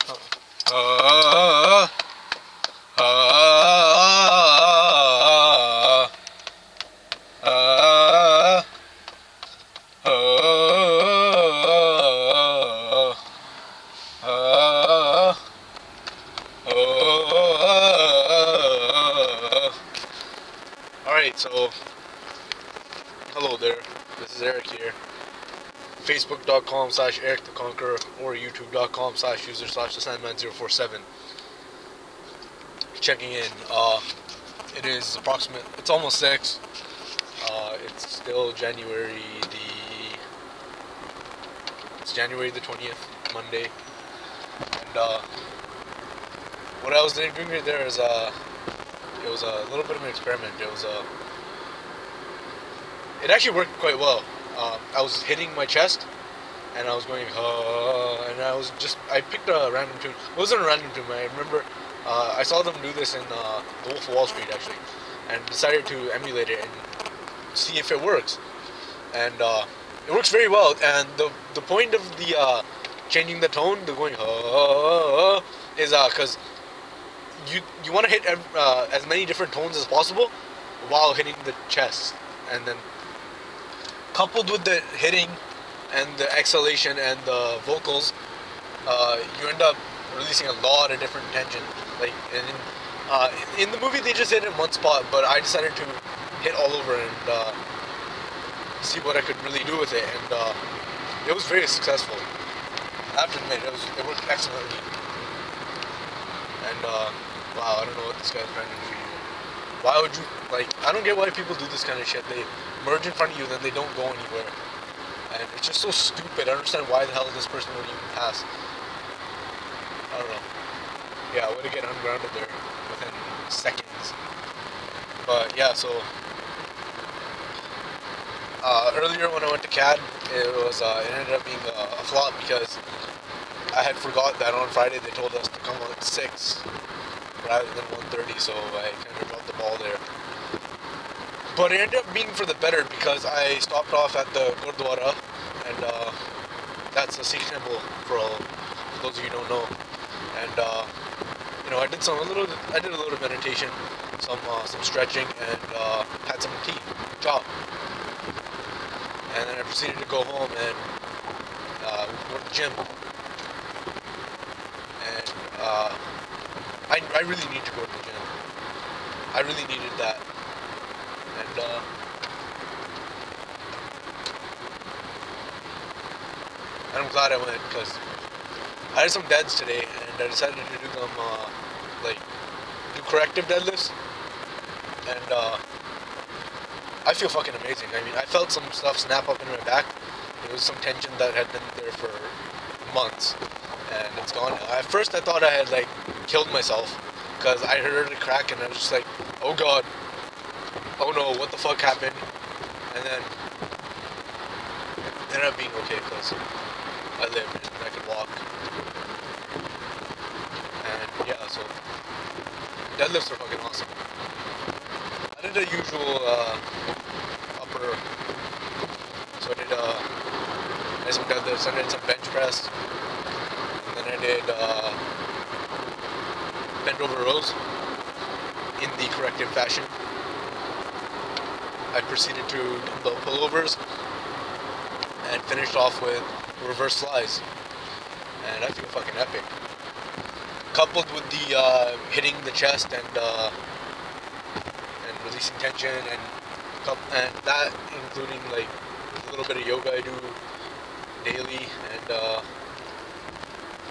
Uh, uh, uh, Alright, so hello there. This is Eric here. Facebook.com/Eric the Conqueror or YouTube.com/user/the Sandman047. Checking in. It's almost 6. It's still January the 20th, Monday. And what I was doing right there is it was a little bit of an experiment. It actually worked quite well. I was hitting my chest, and I was going, and I picked a random tune. It wasn't a random tune. I remember I saw them do this in The Wolf of Wall Street, actually, and decided to emulate it and see if it works. And it works very well. And the point of the changing the tone, the going, is because you want to hit as many different tones as possible while hitting the chest, and then coupled with the hitting and the exhalation and the vocals, you end up releasing a lot of different tension. In the movie they just hit it in one spot, but I decided to hit all over and see what I could really do with it, and it was very successful. I have to admit, it worked excellently. And wow, I don't know what this guy's trying to do. Why would you, I don't get why people do this kind of shit. They merge in front of you, then they don't go anywhere. And it's just so stupid. I don't understand why the hell this person would even pass. I don't know. Yeah, I would have get ungrounded there within seconds. But yeah, so earlier when I went to CAD, it ended up being a flop because I had forgot that on Friday they told us to come on at 6 rather than 1:30, so I kind of dropped the ball there. But it ended up being for the better because I stopped off at the Gurdwara, and that's a Sikh temple for those of you who don't know. And I did a little meditation, some stretching, and had some tea, chop. And then I proceeded to go home and go to the gym. And I really need to go to the gym. I really needed that. And I'm glad I went because I had some deads today, and I decided to do them do corrective deadlifts, and I feel fucking amazing. I mean, I felt some stuff snap up in my back. There was some tension that had been there for months, and it's gone now. At first I thought I had killed myself because I heard it crack, and I was just like, oh god, oh no, what the fuck happened? And then it ended up being okay because I lived and I could walk. And yeah, so deadlifts are fucking awesome. I did the usual upper, so I did some deadlifts, I did some bench press, and then I did bent over rows in the corrective fashion. I proceeded to dumbbell pullovers and finished off with reverse flies, and I feel fucking epic. Coupled with the hitting the chest and releasing tension, and that including a little bit of yoga I do daily, and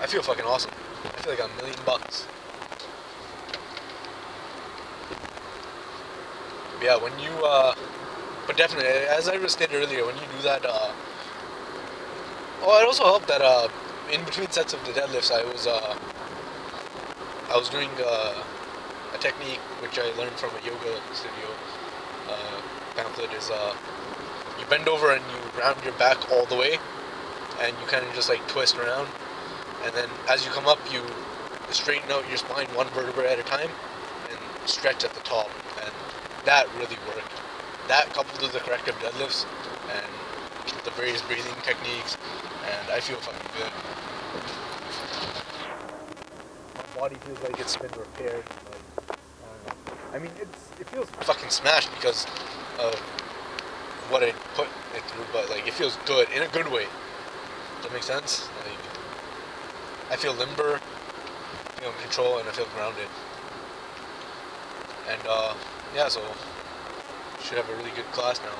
I feel fucking awesome. I feel like $1 million. Yeah, when you but definitely, as I stated earlier, when you do that, it also helped that in between sets of the deadlifts, I was doing a technique which I learned from a yoga studio pamphlet. Is you bend over and you round your back all the way, and you kind of just twist around, and then as you come up, you straighten out your spine one vertebra at a time, and stretch at the top, and that really worked. That coupled with the corrective deadlifts and the various breathing techniques, and I feel fucking good. body feels like it's been repaired. Like, I don't know. I mean, it feels fucking smashed because of what I put it through, but like it feels good in a good way. Does that make sense? Like, I feel limber, I feel in control, and I feel grounded. And yeah, so should have a really good class now.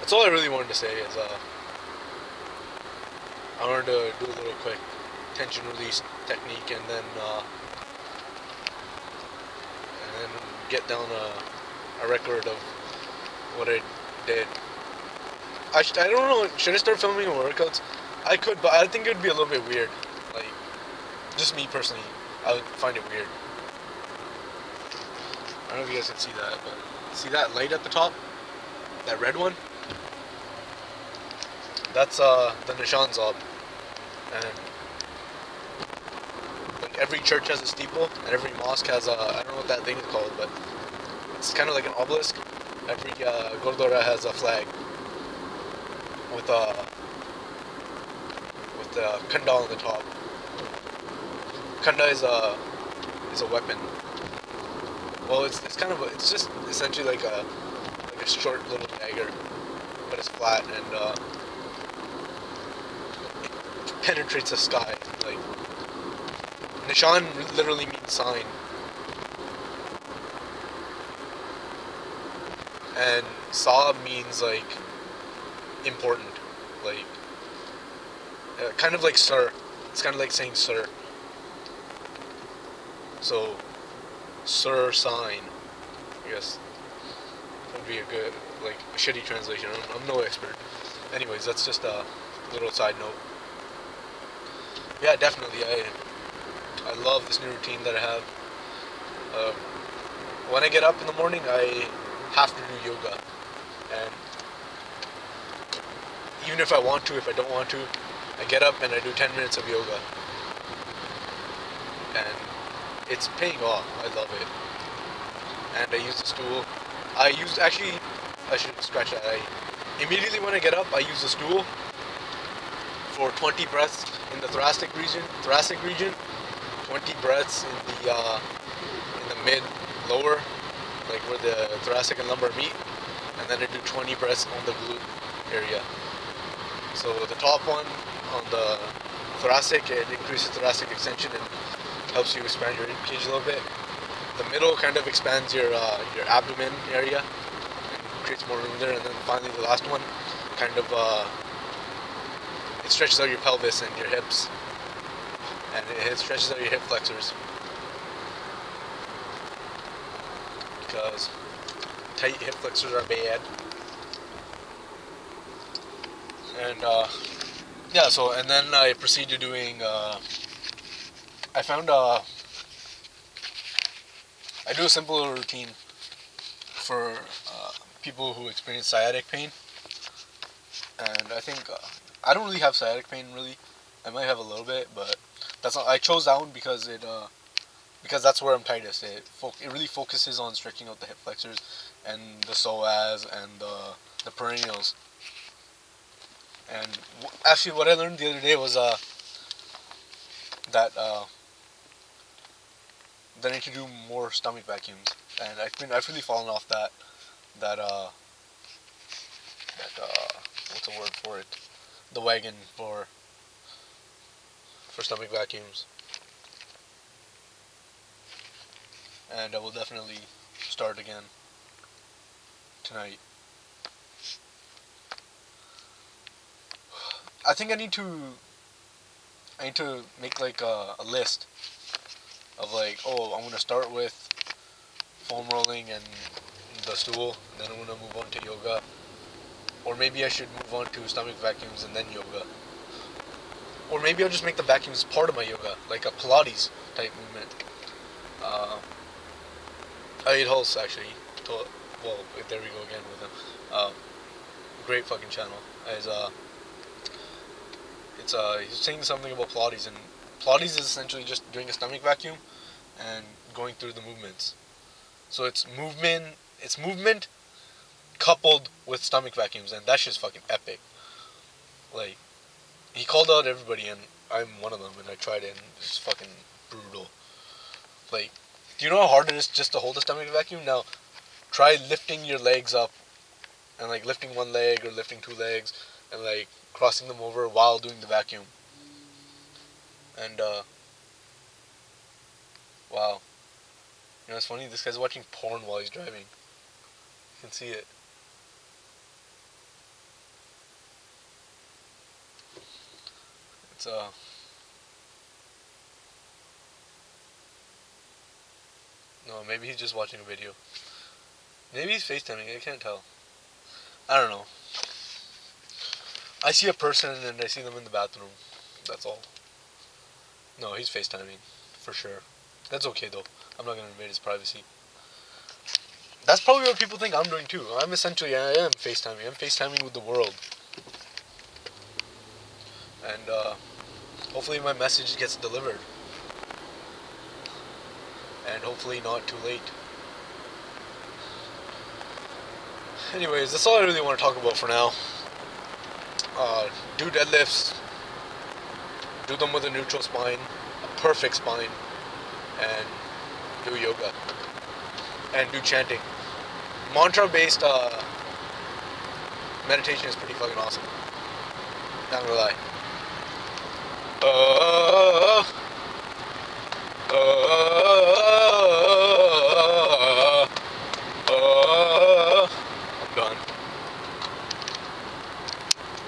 That's all I really wanted to say is I wanted to do a little quick tension release technique and then get down a record of what I did. I don't know, should I start filming workouts? I could, but I think it would be a little bit weird. Like, just me personally, I would find it weird. I don't know if you guys can see that, but see that light at the top? That red one? That's the Nishan Zob. And like every church has a steeple, and every mosque has a, I don't know what that thing is called, but it's kind of like an obelisk. Every Gurdwara has a flag with the khanda on the top. Khanda is a weapon. Well, it's kind of it's just essentially like a short little dagger, but it's flat and it penetrates the sky. Like, Nishan literally means sign, and Saab means like important, like kind of like sir. It's kind of like saying sir. So, sir sign, I guess, would be a good, like, a shitty translation. I'm no expert. Anyways, that's just a little side note. Yeah, definitely. I love this new routine that I have. When I get up in the morning, I have to do yoga, and even if I want to, if I don't want to, I get up and I do 10 minutes of yoga, and it's paying off. I love it. And I use the stool. I should scratch that. Immediately when I get up, I use the stool for 20 breaths in the thoracic region, 20 breaths in the mid, lower, like where the thoracic and lumbar meet, and then I do 20 breaths on the glute area. So the top one on the thoracic, it increases thoracic extension and helps you expand your ribcage a little bit. The middle kind of expands your abdomen area and creates more room there, and then finally the last one kind of it stretches out your pelvis and your hips, and it stretches out your hip flexors, because tight hip flexors are bad. And yeah, so and then I proceed to doing I found I do a simple little routine for people who experience sciatic pain, and I think I don't really have sciatic pain really. I might have a little bit, but that's not, I chose that one because because that's where I'm tightest. It really focuses on stretching out the hip flexors and the psoas and the perennials. And actually, what I learned the other day was that I need to do more stomach vacuums, and I've really fallen off that what's the word for it? The wagon for stomach vacuums, and I will definitely start again tonight. I think I need to make like a list of like, oh, I'm gonna start with foam rolling and the stool, and then I'm gonna move on to yoga, or maybe I should move on to stomach vacuums and then yoga, or maybe I'll just make the vacuums part of my yoga, like a Pilates type movement. Ayed Hulse actually told, well, there we go again with him. Great fucking channel. He's saying something about Pilates, and Pilates is essentially just doing a stomach vacuum and going through the movements. So it's movement coupled with stomach vacuums, and that's just fucking epic. Like, he called out everybody, and I'm one of them, and I tried it, and it's fucking brutal. Like, do you know how hard it is just to hold a stomach vacuum? Now, try lifting your legs up, and like lifting one leg or lifting two legs, and like crossing them over while doing the vacuum. And wow, you know it's funny. This guy's watching porn while he's driving. You can see it. It's no, maybe he's just watching a video. Maybe he's FaceTiming. I can't tell. I don't know. I see a person and I see them in the bathroom. That's all. No, he's FaceTiming. For sure. That's okay though. I'm not gonna invade his privacy. That's probably what people think I'm doing too. I am FaceTiming. I'm FaceTiming with the world. And hopefully my message gets delivered. And hopefully not too late. Anyways, that's all I really want to talk about for now. Do deadlifts. Do them with a neutral spine. A perfect spine. And do yoga. And do chanting. Mantra-based meditation is pretty fucking awesome. Not gonna lie.